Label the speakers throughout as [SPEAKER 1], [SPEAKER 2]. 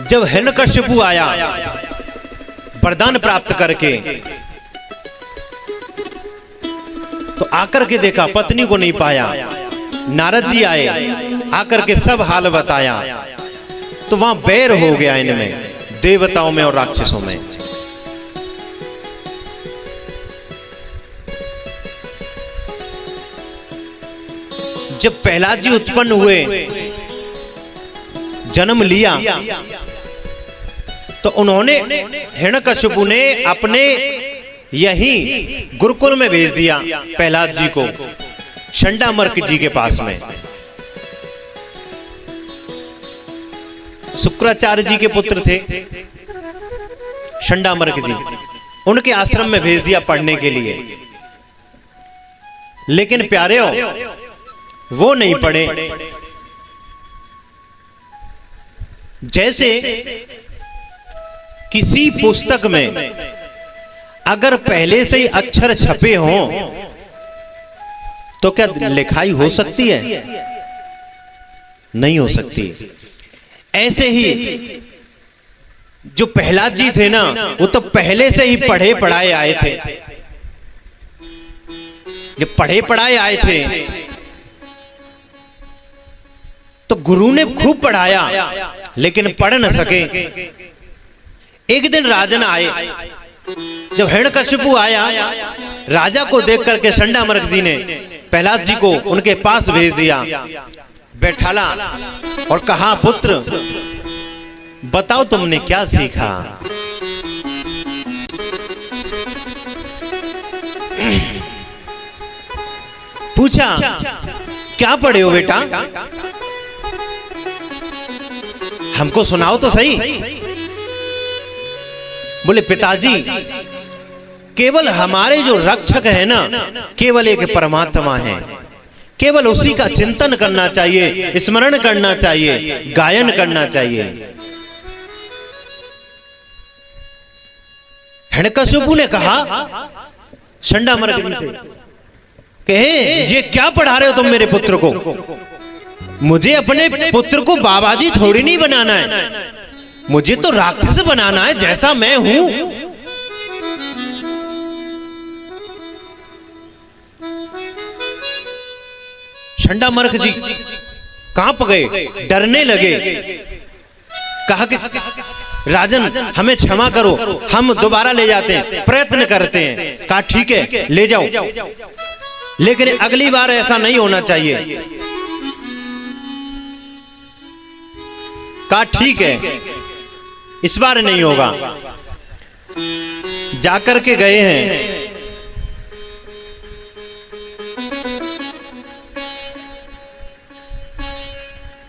[SPEAKER 1] जब हिरण्यकशिपु आया वरदान प्राप्त करके, तो आकर के देखा पत्नी को नहीं पाया। नारद जी आए, आकर के सब हाल बताया, तो वहां बैर हो गया इनमें, देवताओं में और राक्षसों में। जब प्रहलाद जी उत्पन्न हुए, जन्म लिया, तो उन्होंने हिरण्यकशिपु ने अपने यही गुरुकुल में भेज दिया प्रहलाद जी को, शंडामर्क जी के पास में। शुक्राचार्य जी के पुत्र थे शंडामर्क जी, उनके आश्रम में भेज दिया पढ़ने के लिए। लेकिन प्यारेओ, वो नहीं पढ़े। जैसे किसी पुस्तक में अगर पहले से ही अक्षर छपे हों तो क्या लिखाई हो सकती है? नहीं हो सकती। ऐसे ही जो प्रहलाद जी थे ना, वो तो पहले से ही पढ़े पढ़ाए आए थे। जब पढ़े पढ़ाए आए थे तो गुरु ने खूब पढ़ाया, लेकिन पढ़ न सके। एक दिन राजन आए, जब हिरण्यकशिपु आया, राजा को देख करके शंडामर्क जी ने प्रहलाद जी को उनके पास भेज दिया, बैठाला और कहा, पुत्र बताओ तुमने क्या सीखा? पूछा, क्या पढ़े हो बेटा? हमको सुनाओ तो सही। बोले, पिताजी केवल हमारे जो रक्षक है ना, केवल एक परमात्मा है, केवल उसी का चिंतन करना चाहिए, स्मरण करना चाहिए, गायन करना चाहिए। हिरण्यकशिपु ने कहा शंडामर्क जी से, कहे ये क्या पढ़ा रहे हो तुम मेरे पुत्र को? मुझे अपने पुत्र को बाबा जी थोड़ी नहीं बनाना है, मुझे तो राक्षस बनाना है जैसा मैं हूं। शंडामर्क जी कांप गए, डरने लगे। कहा कि राजन हमें क्षमा करो, हम दोबारा ले जाते हैं, प्रयत्न करते हैं। कहा ठीक है ले जाओ, लेकिन अगली बार ऐसा नहीं होना चाहिए। कहा ठीक है इस बार नहीं होगा। जाकर के गए हैं,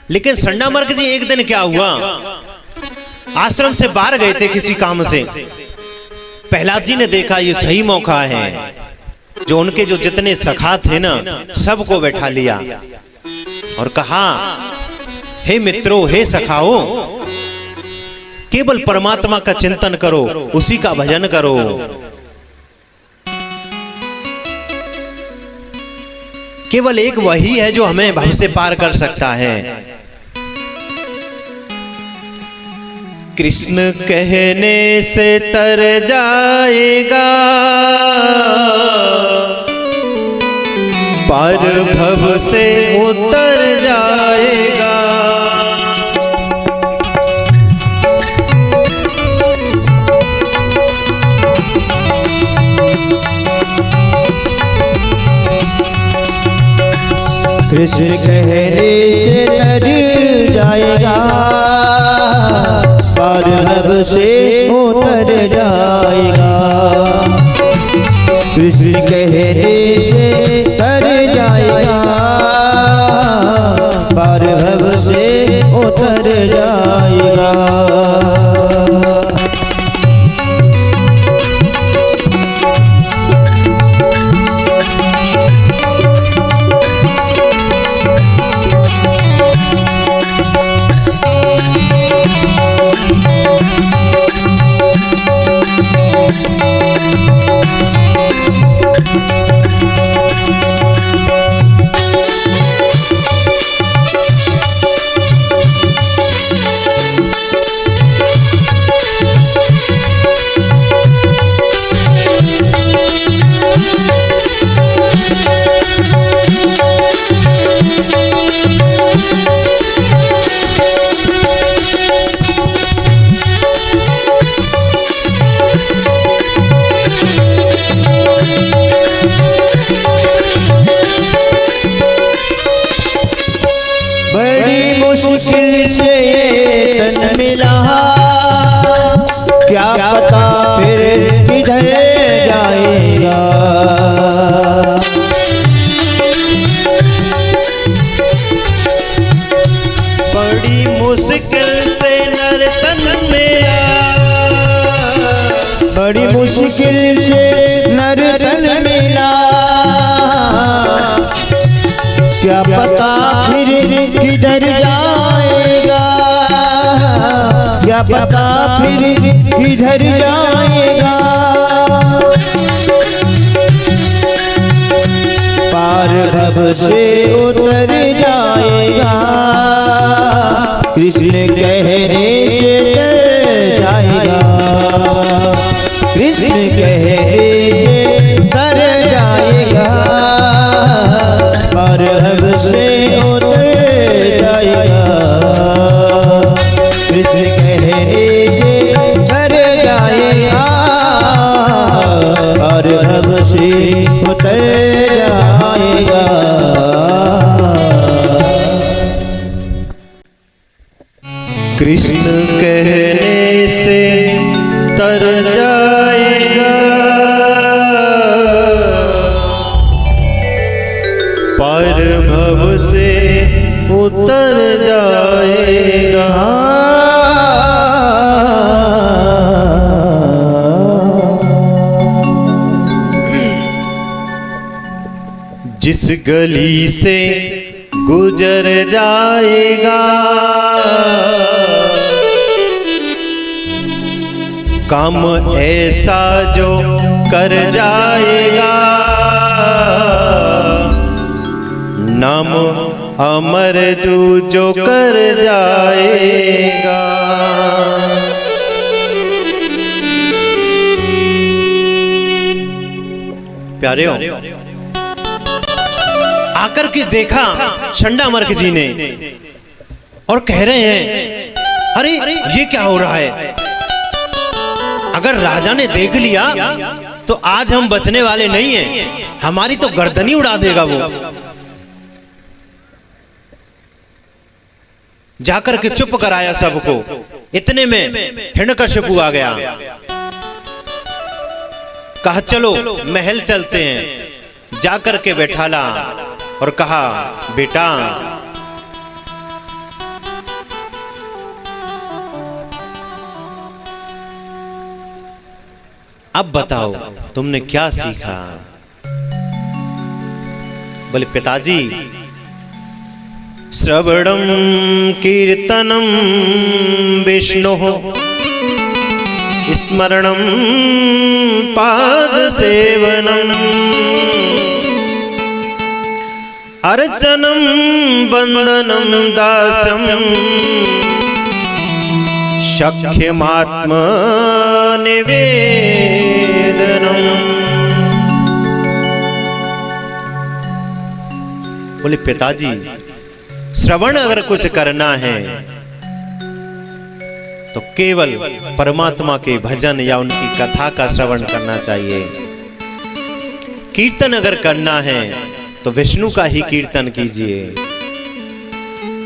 [SPEAKER 1] लेकिन शंडामर्क जी एक दिन क्या हुआ, आश्रम से बाहर गए थे किसी काम से। प्रहलाद जी ने देखा ये सही मौका है, जो उनके जो जितने सखा थे ना, सबको बैठा लिया और कहा, हे मित्रों, हे सखाओ, केवल परमात्मा का चिंतन करो, उसी का भजन करो। केवल एक वही है जो हमें भव से पार कर सकता है। कृष्ण कहने से तर जाएगा, पार भव से उतर जाएगा।
[SPEAKER 2] कृष्ण कहने से तर जाएगा, पार भव से उतर जाएगा। कृष्ण कहने से तर जाएगा, पार भव से उतर जाएगा। पता फिर किधर जाएगा।
[SPEAKER 1] बड़ी मुश्किल से नर तन मेरा,
[SPEAKER 2] बड़ी मुश्किल से नर तन मिला, क्या पता फिर किधर जाएगा, क्या पता फिर किधर जाएगा। पार भव से उतर जाएगा, कृष्ण कहने से तर जाएगा, कृष्ण कहने से तर जाएगा, पार भव से उतर जाएगा, कृष्ण कहने से तर जाएगा, पार भव से उतर जाएगा।
[SPEAKER 1] कृष्ण कहने से तर जाएगा, पार भव से उतर जाएगा। जिस गली से गुजर जाएगा, काम ऐसा जो कर जाएगा, नाम अमर जो कर जाएगा। प्यारे हो, आकर के देखा चंडामर्क जी ने और कह रहे हैं, अरे ये क्या हो रहा है? अगर राजा ने देख लिया तो आज हम बचने वाले नहीं हैं, हमारी तो गर्दन ही उड़ा देगा वो। जाकर के चुप कराया सबको। इतने में हिरण्यकशिपु आ गया, कहा चलो महल चलते हैं। जाकर के बैठाला और कहा, बेटा अब बताओ तुमने क्या सीखा? बोले पिताजी, श्रवणम कीर्तनम विष्णु स्मरणम पाद सेवनम अर्चनम बंदनम दासम शक्यमात्म निवेदनम। बोले पिताजी, श्रवण अगर कुछ करना है तो केवल परमात्मा के भजन या उनकी कथा का श्रवण करना चाहिए। कीर्तन अगर करना है तो विष्णु का ही कीर्तन कीजिए,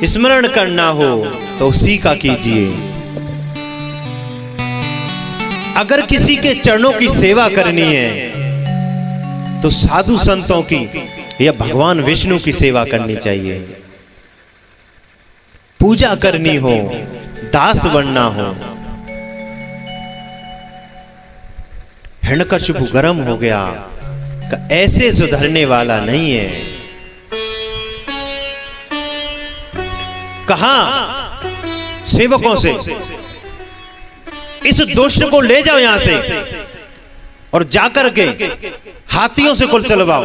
[SPEAKER 1] स्मरण करना हो तो उसी का कीजिए। अगर किसी के चरणों की सेवा करनी है तो साधु संतों की या भगवान विष्णु की सेवा करनी चाहिए। पूजा करनी हो, दास बनना हो। हिरण्यकशिपु गर्म हो गया, ऐसे सुधरने वाला नहीं है। कहा सेवकों से, इस दुष्ट को ले जाओ यहां से और जाकर के हाथियों से कुचलवाओ।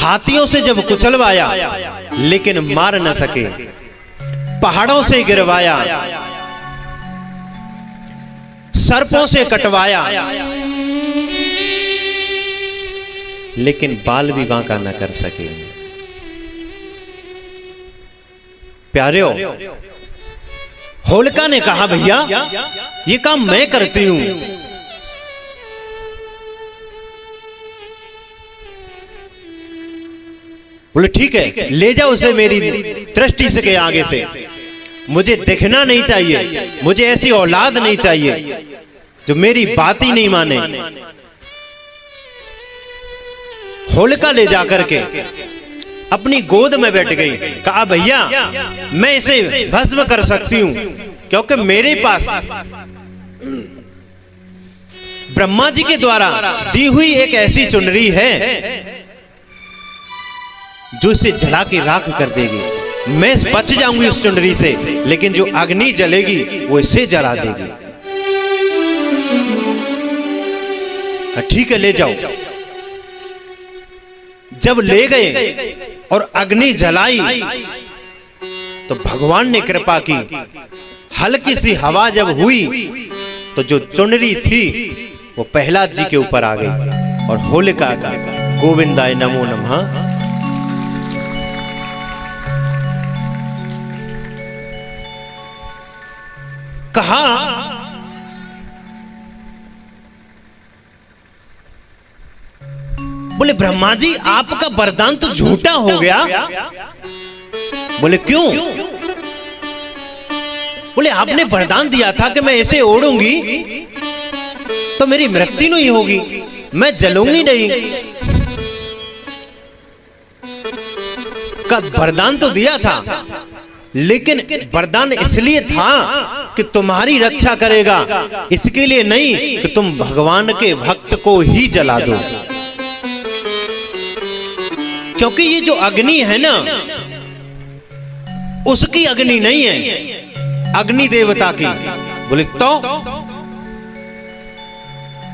[SPEAKER 1] हाथियों से जब कुचलवाया लेकिन मार न सके, पहाड़ों से गिरवाया, सर्पों से कटवाया, लेकिन बाल भी बांका न कर सके। प्यारेओ, होलिका ने कहा भैया ये काम मैं करती हूं। बोले ठीक है, ले जाओ उसे मेरी दृष्टि से के आगे से। मुझे दिखना नहीं चाहिए, मुझे ऐसी औलाद नहीं चाहिए जो मेरी बात ही नहीं माने। होलिका ले जाकर के अपनी गोद में बैठ गई। कहा भैया मैं इसे भस्म कर सकती हूं, क्योंकि मेरे पास ब्रह्मा जी के द्वारा दी हुई एक ऐसी चुनरी है जो इसे जला के राख कर देगी। मैं बच जाऊंगी उस चुनरी से, लेकिन जो अग्नि जलेगी वो इसे जला देगी। ठीक है ले जाओ। जब ले गए और अग्नि जलाई तो भगवान ने कृपा की, हल्की सी हवा जब हुई तो जो चुनरी थी वो प्रहलाद जी के ऊपर आ गई और होलिका का गोविंदाय नमो नमः कहा। बोले ब्रह्मा जी आपका वरदान तो झूठा हो गया। बोले क्यों? बोले आपने वरदान दिया था कि मैं ऐसे ओढ़ूंगी तो मेरी मृत्यु नहीं होगी, मैं जलूंगी नहीं। का वरदान तो दिया था, लेकिन वरदान इसलिए था कि तुम्हारी रक्षा करेगा, इसके लिए नहीं कि तुम भगवान के भक्त को ही जला दो। क्योंकि ये जो अग्नि है ना, उसकी अग्नि नहीं है, अग्नि देवता की। बोले तो?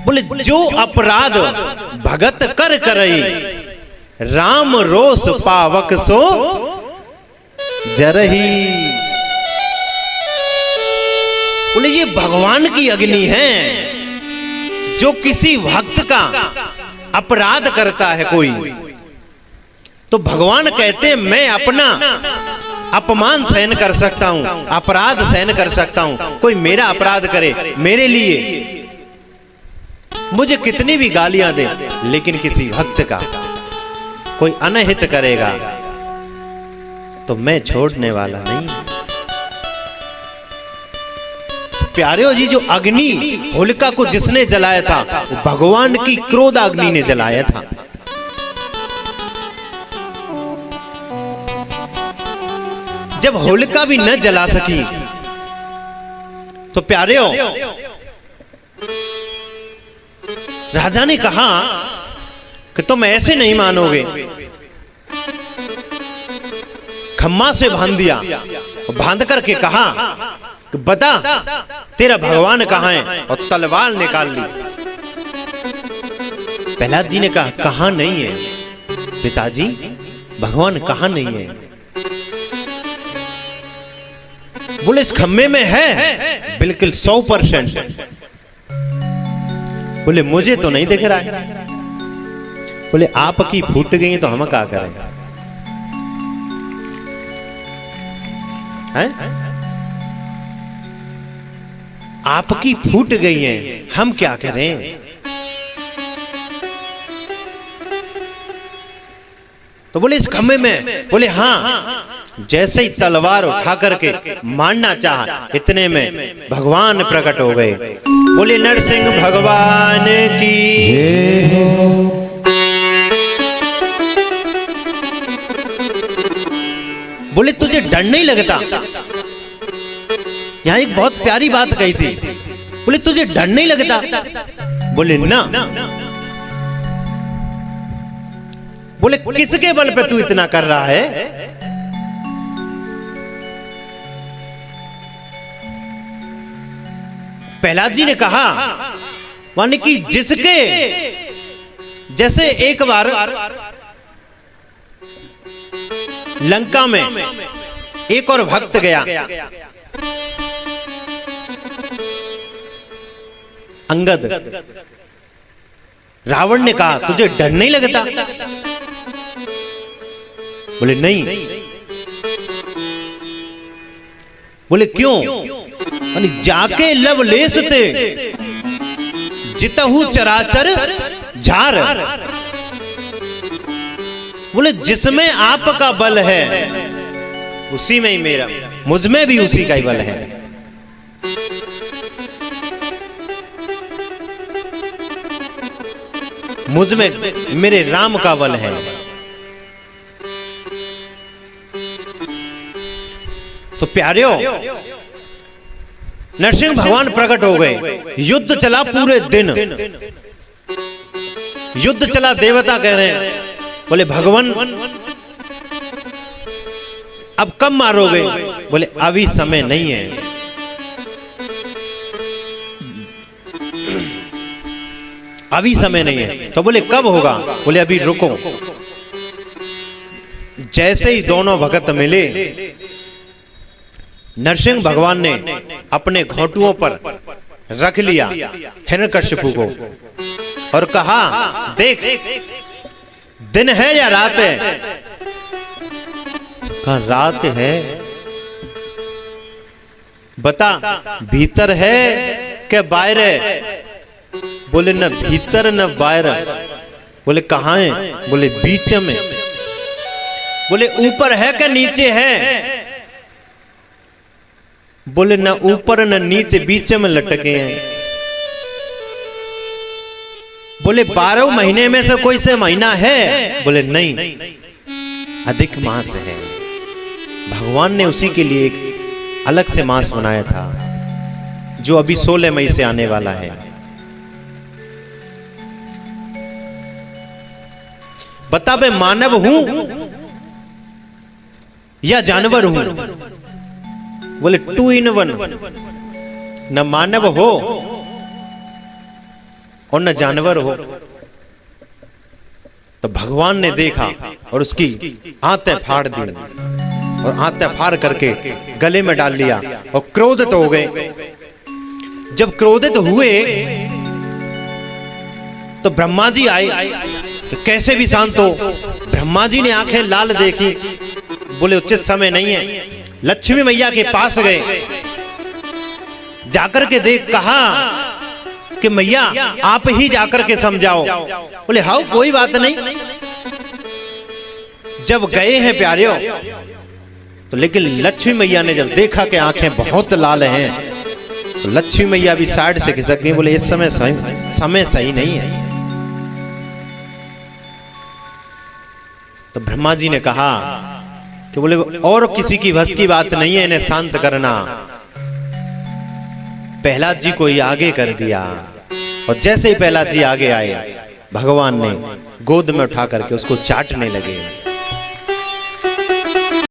[SPEAKER 1] बोले जो अपराध भगत कर करई, राम रोष पावक सो जरही। बोले ये भगवान की अग्नि है। जो किसी भक्त का अपराध करता है कोई, तो भगवान कहते हैं मैं अपना अपमान सहन कर सकता हूं, अपराध सहन कर सकता हूं। कोई मेरा अपराध करे, मेरे लिए मुझे कितनी भी गालियां दे, लेकिन किसी भक्त का कोई अनहित करेगा तो मैं छोड़ने वाला नहीं। तो प्यारे जी, जो अग्नि होलिका को जिसने जलाया था वो भगवान की क्रोध अग्नि ने जलाया था। जब होलिका भी न जला सकी तो प्यारे राजा ने कहा कि तुम ऐसे नहीं मानोगे। खम्मा से बांध दिया, बांध करके कहा कि बता तेरा भगवान कहां है, और तलवार निकाल ली। प्रहलाद जी ने कहा कहां नहीं है पिताजी, भगवान कहां नहीं है। बोले इस खम्मे में है, बिल्कुल 100%। बोले मुझे तो नहीं दिख रहा है। बोले आपकी फूट गई तो हम क्या करें? हैं? आपकी फूट गई है, हम क्या करें? तो बोले इस खम्मे में। बोले हाँ। जैसे ही तलवार उठा करके मारना चाहा, इतने में भगवान प्रकट हो गए। बोले नरसिंह भगवान की जय हो। बोले तुझे डर नहीं लगता? यहां एक बहुत प्यारी बात कही थी। बोले तुझे डर नहीं लगता? बोले ना। बोले किसके बल पे तू इतना कर रहा है? प्रहलाद जी ने कहा माने कि जिसके जैसे एक बार लंका में एक और भक्त गया, अंगद। रावण ने कहा तुझे डर नहीं लगता? बोले नहीं। बोले क्यों? जाके लवलेश ते जितहु चराचर झार। बोले जिसमें आपका बल है उसी में ही मेरा। मुझ में भी उसी का ही बल है। मुझ में मेरे राम का बल है। तो प्यारियों, नरसिंह भगवान प्रकट हो गए। युद्ध चला पूरे दिन, युद्ध चला। देवता कह रहे हैं, बोले भगवान अब कब मारोगे? बोले अभी समय नहीं है। अभी समय नहीं है। तो बोले कब होगा? बोले अभी रुको। जैसे ही दोनों भगत मिले, नरसिंह भगवान ने अपने घोंटुओं पर रख लिया हिरण्यकशिपु को और कहा, देख दिन है या रात है? कहा रात है। बता भीतर है क्या बाहर है? बोले न भीतर न बाहर। बोले कहाँ है? बोले बीच में। बोले ऊपर है क्या नीचे है? बोले न ऊपर न नीचे, बीच में लटके हैं। बोले 12 महीने में से कोई से महीना है? बोले नहीं, अधिक मास है। भगवान ने उसी के लिए एक अलग से मास बनाया था, जो अभी 16 मई से आने वाला है। बता मैं मानव हूं या जानवर हूं? बोले 2 in 1, न मानव हो और न जानवर हो। तो भगवान ने देखा और उसकी आंतें फाड़ दी और आंतें फाड़ करके गले में डाल लिया और क्रोधित हो गए। जब क्रोधित हुए तो ब्रह्मा जी आए कि कैसे भी शांत हो। ब्रह्मा जी ने आंखें लाल देखी। बोले उचित समय नहीं है। लक्ष्मी मैया के पास गए, जाकर के देख कहा कि मैया आप ही जाकर के समझाओ। बोले हाँ कोई बात नहीं। जब गए हैं प्यारियों, तो लेकिन लक्ष्मी मैया ने जब देखा कि आंखें बहुत लाल हैं, तो लक्ष्मी मैया भी साइड से खिसक गई। बोले इस समय सही नहीं है। तो ब्रह्मा जी ने कहा कि बोले और किसी की बस की बात नहीं है इन्हें शांत करना। प्रहलाद जी को ही आगे कर दिया और जैसे ही प्रहलाद जी आगे आए, भगवान ने गोद में उठा करके उसको चाटने लगे।